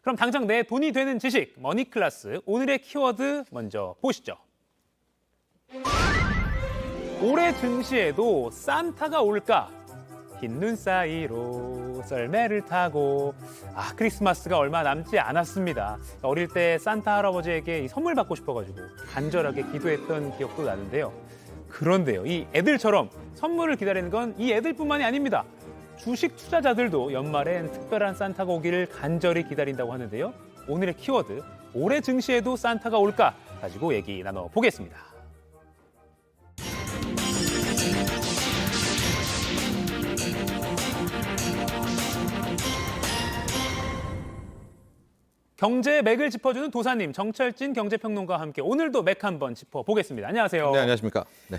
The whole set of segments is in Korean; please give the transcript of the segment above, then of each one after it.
그럼 당장 내 돈이 되는 지식, 머니클래스 오늘의 키워드 먼저 보시죠. 올해 증시에도 산타가 올까? 흰 눈 사이로 썰매를 타고 크리스마스가 얼마 남지 않았습니다. 어릴 때 산타 할아버지에게 이 선물 받고 싶어가지고 간절하게 기도했던 기억도 나는데요. 그런데요, 이 애들처럼 선물을 기다리는 건 이 애들뿐만이 아닙니다. 주식 투자자들도 연말엔 특별한 산타가 오기를 간절히 기다린다고 하는데요. 오늘의 키워드, 올해 증시에도 산타가 올까? 가지고 얘기 나눠보겠습니다. 경제의 맥을 짚어주는 도사님, 정철진 경제평론가와 함께 오늘도 맥 한번 짚어보겠습니다. 안녕하세요. 네, 안녕하십니까. 네.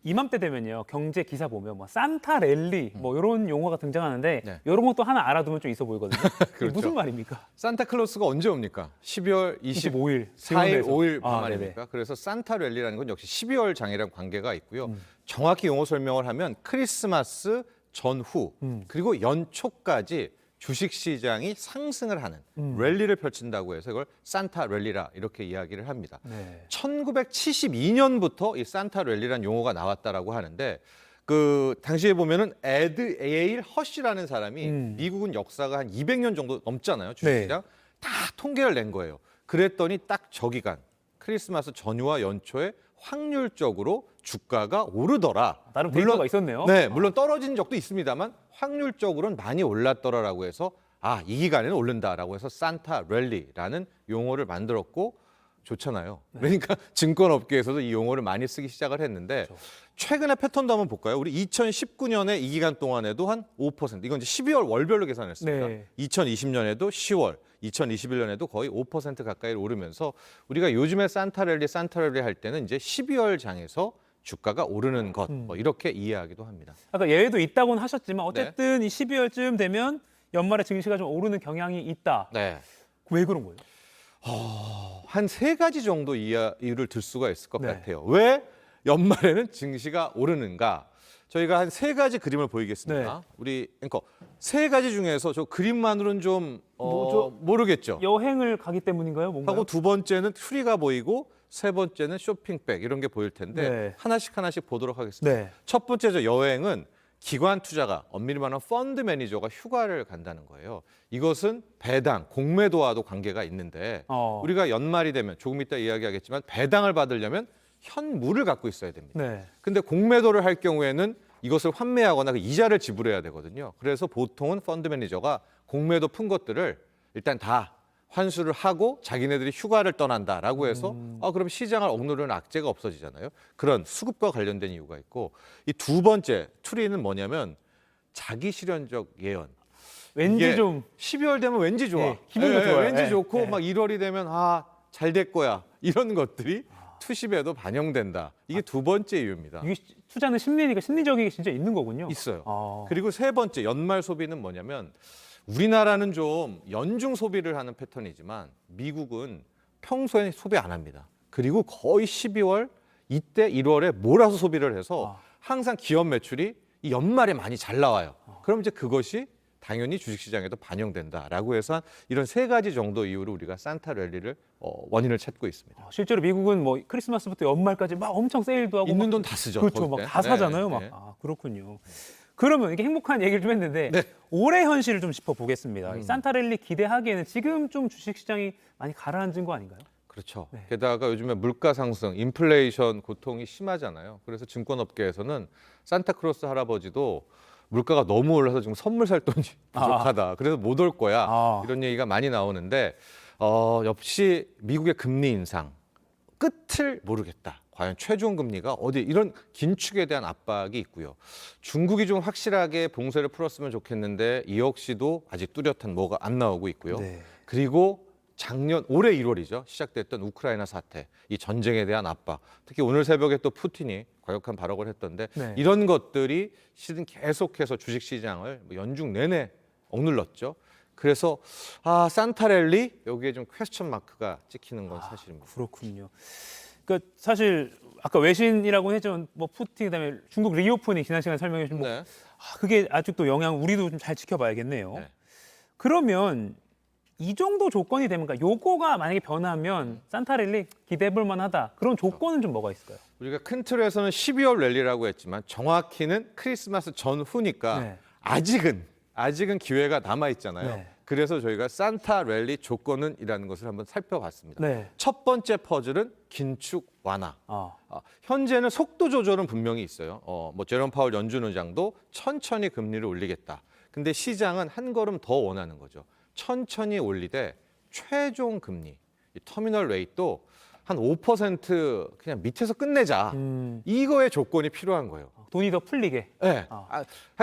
이맘때 되면요, 경제 기사 보면 뭐 산타 랠리 뭐 이런 용어가 등장하는데 네. 이런 것도 하나 알아두면 좀 있어 보이거든요. 이게 그렇죠. 무슨 말입니까? 산타클로스가 언제 옵니까? 12월 25일, 4일, 5일 아, 말입니까? 그래서 산타 랠리라는 건 역시 12월 장이랑 관계가 있고요. 정확히 용어 설명을 하면 크리스마스 전후 그리고 연초까지 주식시장이 상승을 하는 랠리를 펼친다고 해서 이걸 산타 랠리라 이렇게 이야기를 합니다. 네. 1972년부터 이 산타 랠리라는 용어가 나왔다라고 하는데 그 당시에 보면은 에일 허쉬라는 사람이 미국은 역사가 한 200년 정도 넘잖아요. 주식시장. 다 통계를 낸 거예요. 그랬더니 딱 저 기간 크리스마스 전후와 연초에 확률적으로 주가가 오르더라. 나름 데이터가 있었네요. 네, 물론 떨어진 적도 있습니다만 확률적으로는 많이 올랐더라라고 해서 이 기간에는 오른다라고 해서 산타 랠리라는 용어를 만들었고 좋잖아요. 그러니까 증권업계에서도 이 용어를 많이 쓰기 시작을 했는데 그렇죠. 최근의 패턴도 한번 볼까요? 우리 2019년에 이 기간 동안에도 한 5%, 이건 이제 12월 월별로 계산했습니다. 네. 2020년에도 10월, 2021년에도 거의 5% 가까이 오르면서 우리가 요즘에 산타 랠리 할 때는 이제 12월 장에서 주가가 오르는 것, 뭐 이렇게 이해하기도 합니다. 아까 예외도 있다고는 하셨지만 어쨌든 이 12월쯤 되면 연말에 증시가 좀 오르는 경향이 있다. 네. 왜 그런 거예요? 한 세 가지 정도 이유를 들 수가 있을 것 네. 같아요. 왜 연말에는 증시가 오르는가? 저희가 한 세 가지 그림을 보이겠습니다. 네. 우리 앵커, 세 가지 중에서 저 그림만으로는 좀 모르겠죠. 여행을 가기 때문인가요? 뭔가요? 하고 두 번째는 트리가 보이고 세 번째는 쇼핑백 이런 게 보일 텐데 네. 하나씩 보도록 하겠습니다. 네. 첫 번째 저 여행은 기관 투자가 엄밀히 말하면 펀드 매니저가 휴가를 간다는 거예요. 이것은 배당, 공매도와도 관계가 있는데 우리가 연말이 되면 조금 이따 이야기하겠지만 배당을 받으려면 현물을 갖고 있어야 됩니다. 네. 근데 공매도를 할 경우에는 이것을 환매하거나 그 이자를 지불해야 되거든요. 그래서 보통은 펀드 매니저가 공매도 푼 것들을 일단 다 환수를 하고 자기네들이 휴가를 떠난다라고 해서 그럼 시장을 억누르는 악재가 없어지잖아요. 그런 수급과 관련된 이유가 있고 이 두 번째 투리는 뭐냐면 자기 실현적 예언. 왠지 좀 12월 되면 왠지 좋아. 네, 기분도 좋아요. 왠지 네. 좋고 네. 막 1월이 되면 잘 될 거야. 이런 것들이 투심에도 반영된다. 이게 두 번째 이유입니다. 이게 투자는 심리니까 심리적인 게 진짜 있는 거군요. 있어요. 그리고 세 번째 연말 소비는 뭐냐면 우리나라는 좀 연중 소비를 하는 패턴이지만 미국은 평소에 소비 안 합니다. 그리고 거의 12월 이때 1월에 몰아서 소비를 해서 항상 기업 매출이 이 연말에 많이 잘 나와요. 그럼 이제 그것이 당연히 주식시장에도 반영된다라고 해서 이런 세 가지 정도 이유로 우리가 산타 랠리를 원인을 찾고 있습니다. 실제로 미국은 뭐 크리스마스부터 연말까지 막 엄청 세일도 하고 있는 막, 돈 다 쓰죠. 그렇죠. 거기 막 때. 다 사잖아요. 네, 막. 네. 그렇군요. 그러면 이렇게 행복한 얘기를 좀 했는데 네. 올해 현실을 좀 짚어보겠습니다. 이 산타 랠리 기대하기에는 지금 좀 주식시장이 많이 가라앉은 거 아닌가요? 그렇죠. 네. 게다가 요즘에 물가 상승, 인플레이션 고통이 심하잖아요. 그래서 증권업계에서는 산타크로스 할아버지도 물가가 너무 올라서 지금 선물 살 돈이 부족하다. 그래서 못 올 거야. 이런 얘기가 많이 나오는데 역시 미국의 금리 인상 끝을 모르겠다. 과연 최종 금리가 어디 이런 긴축에 대한 압박이 있고요. 중국이 좀 확실하게 봉쇄를 풀었으면 좋겠는데 이 역시도 아직 뚜렷한 뭐가 안 나오고 있고요. 네. 그리고 올해 1월이죠. 시작됐던 우크라이나 사태, 이 전쟁에 대한 압박. 특히 오늘 새벽에 또 푸틴이 과격한 발언을 했던데 네. 이런 것들이 실은 계속해서 주식시장을 연중 내내 억눌렀죠. 그래서 산타랠리 여기에 좀 퀘스천 마크가 찍히는 건 사실입니다. 그렇군요. 그러니까 사실 아까 외신이라고 했죠. 뭐 푸틴 그다음에 중국 리오프닝 지난 시간에 설명해 주신 네. 그게 아직도 영향 우리도 좀 잘 지켜봐야겠네요. 네. 그러면 이 정도 조건이 되면, 그러니까 요거가 만약에 변하면 산타랠리 기대해볼 만하다. 그런 조건은 좀 뭐가 있을까요? 우리가 큰 틀에서는 12월 랠리라고 했지만 정확히는 크리스마스 전후니까 네. 아직은 기회가 남아 있잖아요. 네. 그래서 저희가 산타 랠리 조건은이라는 것을 한번 살펴봤습니다. 네. 첫 번째 퍼즐은 긴축 완화. 아, 현재는 속도 조절은 분명히 있어요. 뭐 제롬 파월 연준 의장도 천천히 금리를 올리겠다. 근데 시장은 한 걸음 더 원하는 거죠. 천천히 올리되 최종 금리, 이 터미널 레이트도 한 5% 그냥 밑에서 끝내자. 이거의 조건이 필요한 거예요. 돈이 더 풀리게. 네.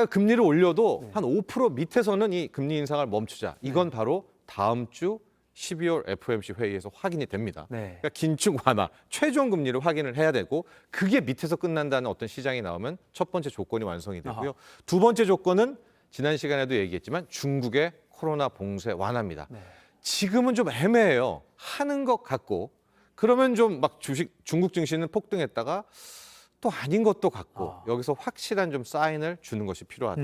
금리를 올려도 한 5% 밑에서는 이 금리 인상을 멈추자. 이건 바로 다음 주 12월 FOMC 회의에서 확인이 됩니다. 네. 그러니까 긴축 완화, 최종 금리를 확인을 해야 되고 그게 밑에서 끝난다는 어떤 시장이 나오면 첫 번째 조건이 완성이 되고요. 두 번째 조건은 지난 시간에도 얘기했지만 중국의 코로나 봉쇄 완화입니다. 네. 지금은 좀 애매해요. 하는 것 같고 그러면 좀 막 중국 증시는 폭등했다가 또 아닌 것도 같고 여기서 확실한 좀 사인을 주는 것이 필요하다.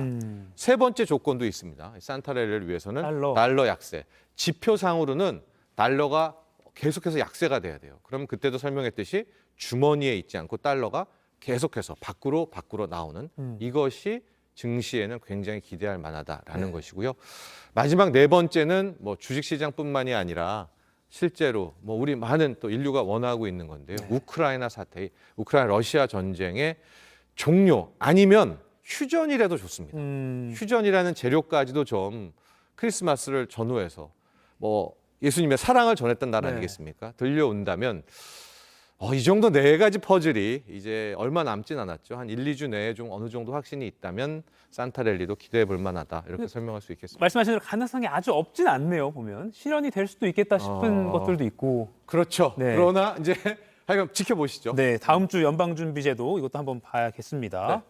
세 번째 조건도 있습니다. 산타랠리를 위해서는 달러 약세. 지표상으로는 달러가 계속해서 약세가 돼야 돼요. 그러면 그때도 설명했듯이 주머니에 있지 않고 달러가 계속해서 밖으로 나오는 이것이 증시에는 굉장히 기대할 만하다라는 것이고요. 마지막 네 번째는 뭐 주식시장뿐만이 아니라 실제로 뭐 우리 많은 또 인류가 원하고 있는 건데요. 우크라이나 사태, 우크라이나 러시아 전쟁의 종료 아니면 휴전이라도 좋습니다. 휴전이라는 재료까지도 좀 크리스마스를 전후해서 뭐 예수님의 사랑을 전했던 날 아니겠습니까? 들려온다면 이 정도 네 가지 퍼즐이 이제 얼마 남진 않았죠. 한 1, 2주 내에 좀 어느 정도 확신이 있다면 산타랠리도 기대해 볼 만하다. 이렇게 설명할 수 있겠습니다. 말씀하신 대로 가능성이 아주 없진 않네요. 보면 실현이 될 수도 있겠다 싶은 것들도 있고. 그렇죠. 네. 그러나 이제 하여간 지켜보시죠. 네, 다음 주 연방준비제도 이것도 한번 봐야겠습니다. 네.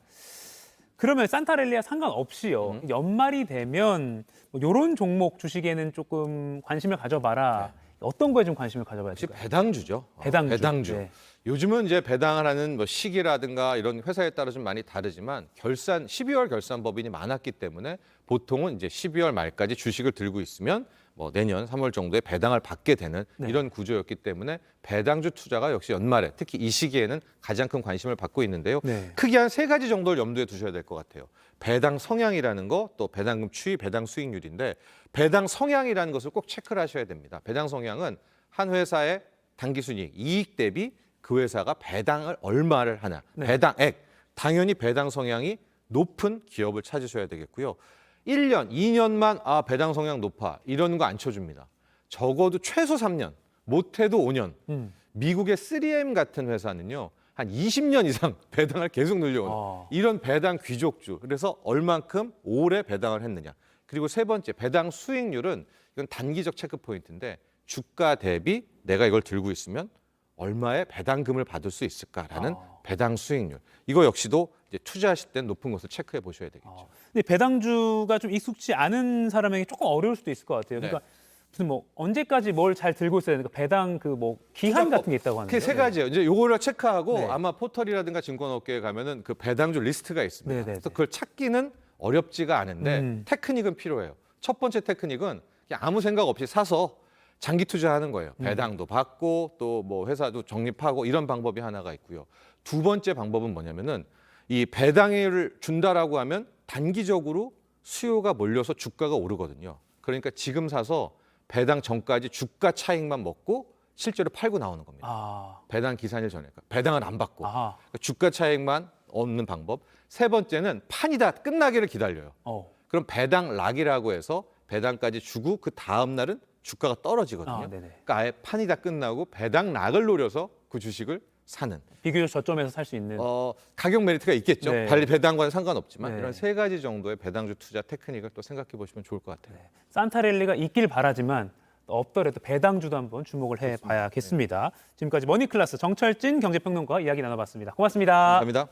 그러면 산타랠리와 상관없이요. 연말이 되면 뭐 이런 종목 주식에는 조금 관심을 가져봐라. 어떤 거에 좀 관심을 가져봐야 역시 될까요? 배당주죠. 배당주. 네. 요즘은 이제 배당을 하는 뭐 시기라든가 이런 회사에 따라 좀 많이 다르지만 12월 결산 법인이 많았기 때문에 보통은 이제 12월 말까지 주식을 들고 있으면 뭐 내년 3월 정도에 배당을 받게 되는 이런 구조였기 때문에 배당주 투자가 역시 연말에 특히 이 시기에는 가장 큰 관심을 받고 있는데요. 크게 한 세 가지 정도를 염두에 두셔야 될 것 같아요. 배당 성향이라는 거, 또 배당금 추이, 배당 수익률인데 배당 성향이라는 것을 꼭 체크를 하셔야 됩니다. 배당 성향은 한 회사의 당기순이익, 이익 대비 그 회사가 배당을 얼마를 하냐. 배당액, 당연히 배당 성향이 높은 기업을 찾으셔야 되겠고요. 1년, 2년만 배당 성향 높아 이런 거 안 쳐줍니다. 적어도 최소 3년, 못해도 5년. 미국의 3M 같은 회사는요. 한 20년 이상 배당을 계속 늘려오는 이런 배당 귀족주. 그래서 얼만큼 오래 배당을 했느냐. 그리고 세 번째, 배당 수익률은 이건 단기적 체크 포인트인데 주가 대비 내가 이걸 들고 있으면 얼마의 배당금을 받을 수 있을까라는 배당 수익률. 이거 역시도 이제 투자하실 때 높은 것을 체크해 보셔야 되겠죠. 근데 배당주가 좀 익숙지 않은 사람에게 조금 어려울 수도 있을 것 같아요. 그러니까 무슨 뭐 언제까지 뭘 잘 들고 있어야 되니까 배당 그 뭐 기한 같은 게 있다고 하는데. 그 세 가지예요. 이제 요거를 체크하고 아마 포털이라든가 증권업계에 가면은 그 배당주 리스트가 있습니다. 그래서 그걸 찾기는 어렵지가 않은데 테크닉은 필요해요. 첫 번째 테크닉은 그냥 아무 생각 없이 사서 장기 투자하는 거예요. 배당도 받고 또 뭐 회사도 적립하고 이런 방법이 하나가 있고요. 두 번째 방법은 뭐냐면은 이 배당을 준다라고 하면 단기적으로 수요가 몰려서 주가가 오르거든요. 그러니까 지금 사서 배당 전까지 주가 차익만 먹고 실제로 팔고 나오는 겁니다. 배당 기산일 전에. 배당을 안 받고. 그러니까 주가 차익만 얻는 방법. 세 번째는 판이 다 끝나기를 기다려요. 그럼 배당 락이라고 해서 배당까지 주고 그 다음 날은 주가가 떨어지거든요. 그러니까 아예 판이 다 끝나고 배당 락을 노려서 그 주식을 사는. 비교적 저점에서 살 수 있는. 가격 메리트가 있겠죠. 달리 배당과는 상관없지만 네. 이런 세 가지 정도의 배당주 투자 테크닉을 또 생각해 보시면 좋을 것 같아요. 산타랠리가 있길 바라지만 없더라도 배당주도 한번 주목을 해봐야겠습니다. 지금까지 머니클래스 정철진 경제평론가와 이야기 나눠봤습니다. 고맙습니다. 감사합니다.